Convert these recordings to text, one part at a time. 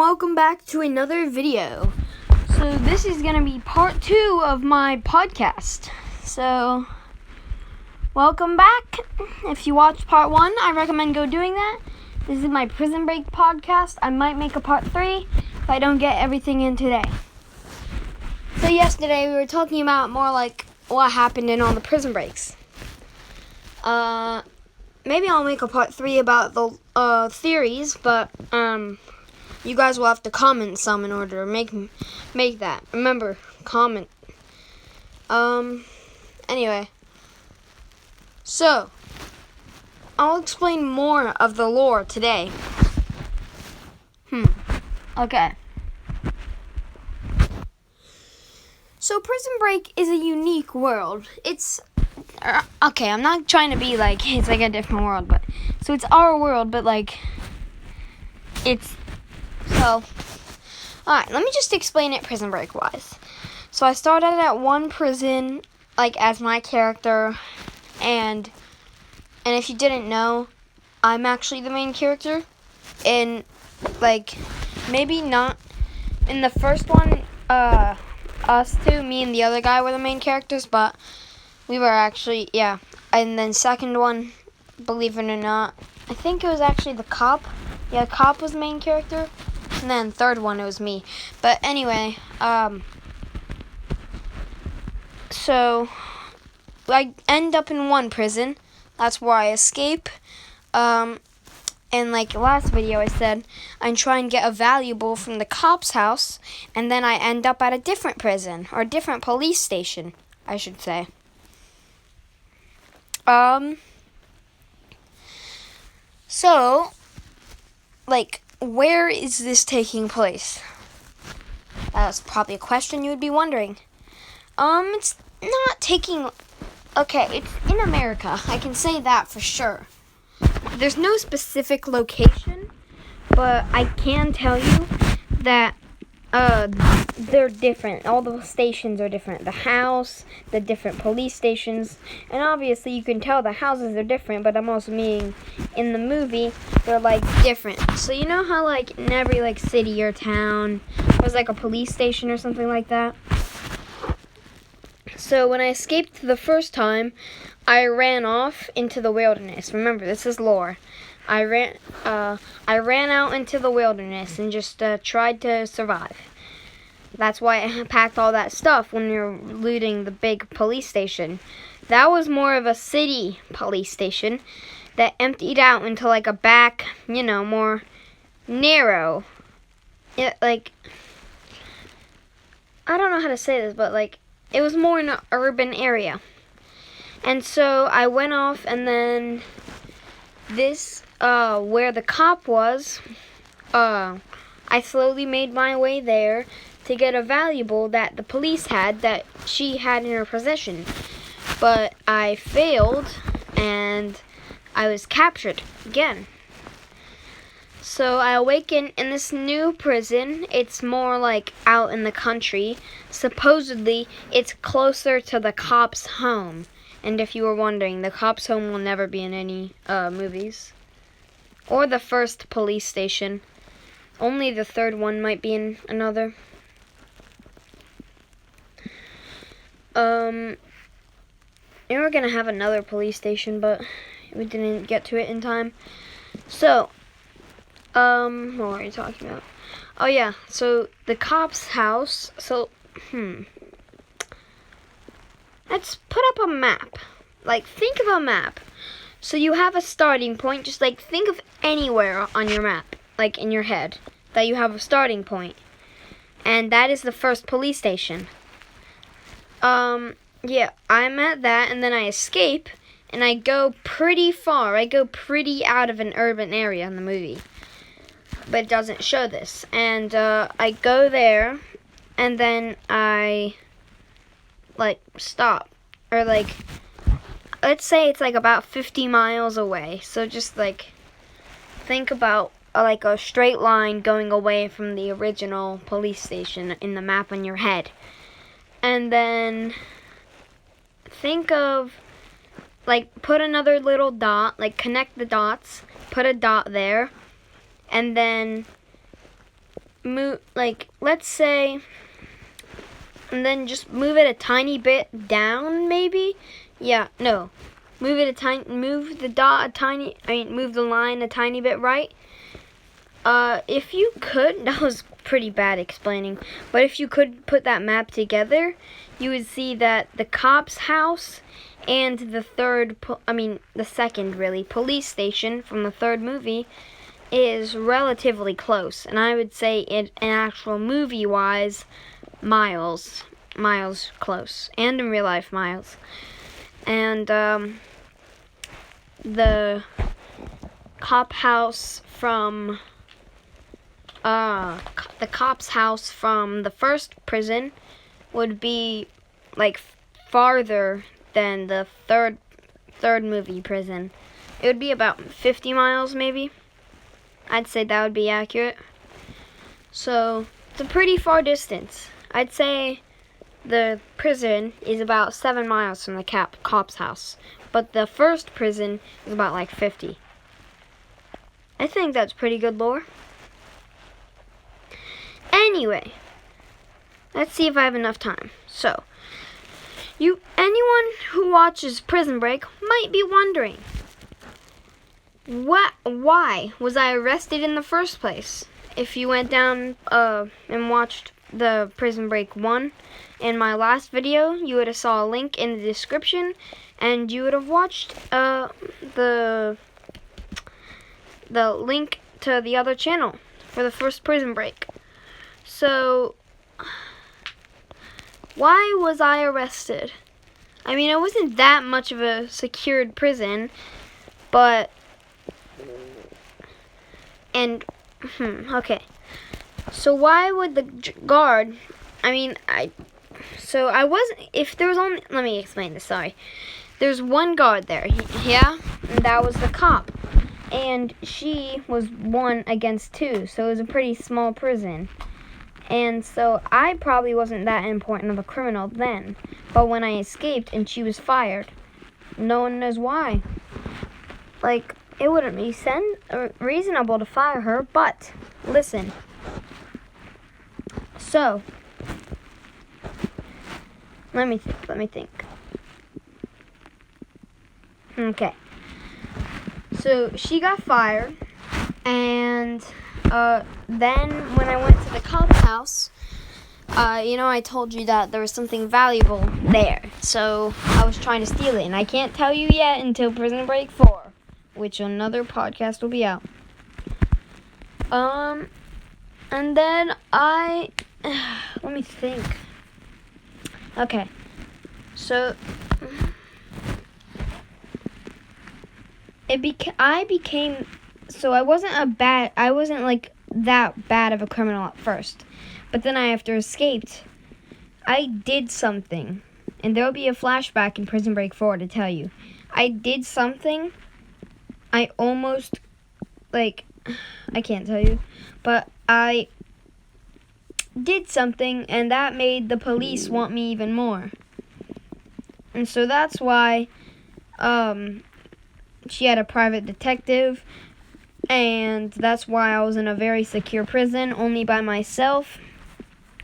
welcome back to another video. So this is going to be part 2 of my podcast. So, welcome back. If you watched part 1, I recommend go doing that. This is my Prison Break podcast. I might make a part 3 if I don't get everything in today. So yesterday we were talking about more like what happened in all the prison breaks. Maybe I'll make a part 3 about the theories, but you guys will have to comment some in order to make that. Remember, comment. Anyway. So, I'll explain more of the lore today. Okay. So, Prison Break is a unique world. It's okay, I'm not trying to be like, it's like a different world, but, so it's our world, but like, alright, let me just explain it Prison Break wise. So I started at one prison, like, as my character, and if you didn't know, I'm actually the main character, and, like, maybe not, in the first one, us two, me and the other guy were the main characters, but we were actually, yeah. And then second one, believe it or not, I think it was actually the cop. Yeah, the cop was the main character. And then third one, it was me. But anyway, so I end up in one prison. That's where I escape. And like last video I said, I try and get a valuable from the cop's house, and then I end up at a different prison, or a different police station, I should say. So, like, where is this taking place? That's probably a question you would be wondering. It's not taking, okay, it's in America. I can say that for sure. There's no specific location, but I can tell you that they're different. All the stations are different. The house, the different police stations, and obviously you can tell the houses are different, but I'm also meaning in the movie they're like different. So you know how like in every like city or town was like a police station or something like that? So when I escaped the first time, I ran off into the wilderness. Remember, this is lore. I ran out into the wilderness and just tried to survive. That's why I packed all that stuff when we were looting the big police station. That was more of a city police station that emptied out into like a back, more narrow. Like, I don't know how to say this, but like, it was more in an urban area. And so I went off, and then this, where the cop was, I slowly made my way there to get a valuable that the police had that she had in her possession. But I failed, and I was captured again. So I awakened in this new prison. It's more like out in the country. Supposedly, it's closer to the cop's home. And if you were wondering, the cop's home will never be in any movies. Or the first police station. Only the third one might be in another. We were gonna have another police station, but we didn't get to it in time. So, what were you talking about? Oh yeah, so the cop's house, let's put up a map. Like, think of a map. So you have a starting point, just like think of anywhere on your map, like in your head, that you have a starting point. And that is the first police station. Yeah, I'm at that, and then I escape, and I go pretty far. I go pretty out of an urban area in the movie. But it doesn't show this. And I go there, and then I like stop, or like, let's say it's like about 50 miles away. So just like think about like a straight line going away from the original police station in the map on your head. And then think of, like, put another little dot, like connect the dots, put a dot there, and then move, like, let's say, and then just move it a tiny bit down, maybe. Yeah, no, move the line a tiny bit right. If you could, that was pretty bad explaining, but if you could put that map together, you would see that the cop's house and the second really police station from the third movie is relatively close, and I would say in actual movie-wise, miles close, and in real life miles. And the cop's house from the first prison would be like farther than the third movie prison. It would be about 50 miles maybe. I'd say that would be accurate. So it's a pretty far distance. I'd say the prison is about 7 miles from the cop's house, but the first prison is about like 50. I think that's pretty good lore. Anyway, let's see if I have enough time. So, anyone who watches Prison Break might be wondering, why was I arrested in the first place? If you went down and watched the Prison Break 1 in my last video, you would have saw a link in the description, and you would have watched the link to the other channel for the first Prison Break. So, why was I arrested? I mean, it wasn't that much of a secured prison, but okay. So why would the guard? I mean, let me explain this. Sorry. There's one guard there. Yeah, and that was the cop, and she was 1 against 2, so it was a pretty small prison. And so I probably wasn't that important of a criminal then. But when I escaped and she was fired, no one knows why. Like, it wouldn't be reasonable to fire her, but listen. So, let me think. Okay. So, she got fired, and then when I went to the cop's house, I told you that there was something valuable there. So I was trying to steal it, and I can't tell you yet until Prison Break 4, which another podcast will be out. And then let me think. Okay. So I wasn't like that bad of a criminal at first. But then after I escaped, I did something. And there'll be a flashback in Prison Break 4 to tell you. I did something. I almost, I can't tell you. But I did something, and that made the police want me even more. And so that's why she had a private detective. And that's why I was in a very secure prison, only by myself,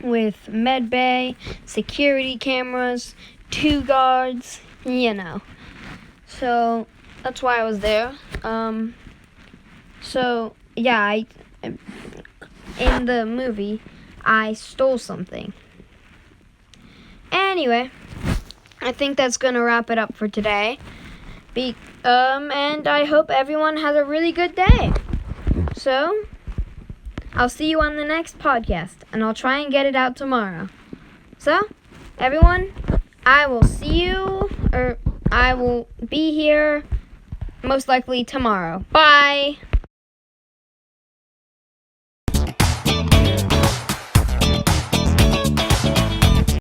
with med bay, security cameras, 2 guards, So, that's why I was there. So, yeah, in the movie, I stole something. Anyway, I think that's going to wrap it up for today. And I hope everyone has a really good day. So, I'll see you on the next podcast, and I'll try and get it out tomorrow. So, everyone, I will see you, or I will be here most likely tomorrow. Bye!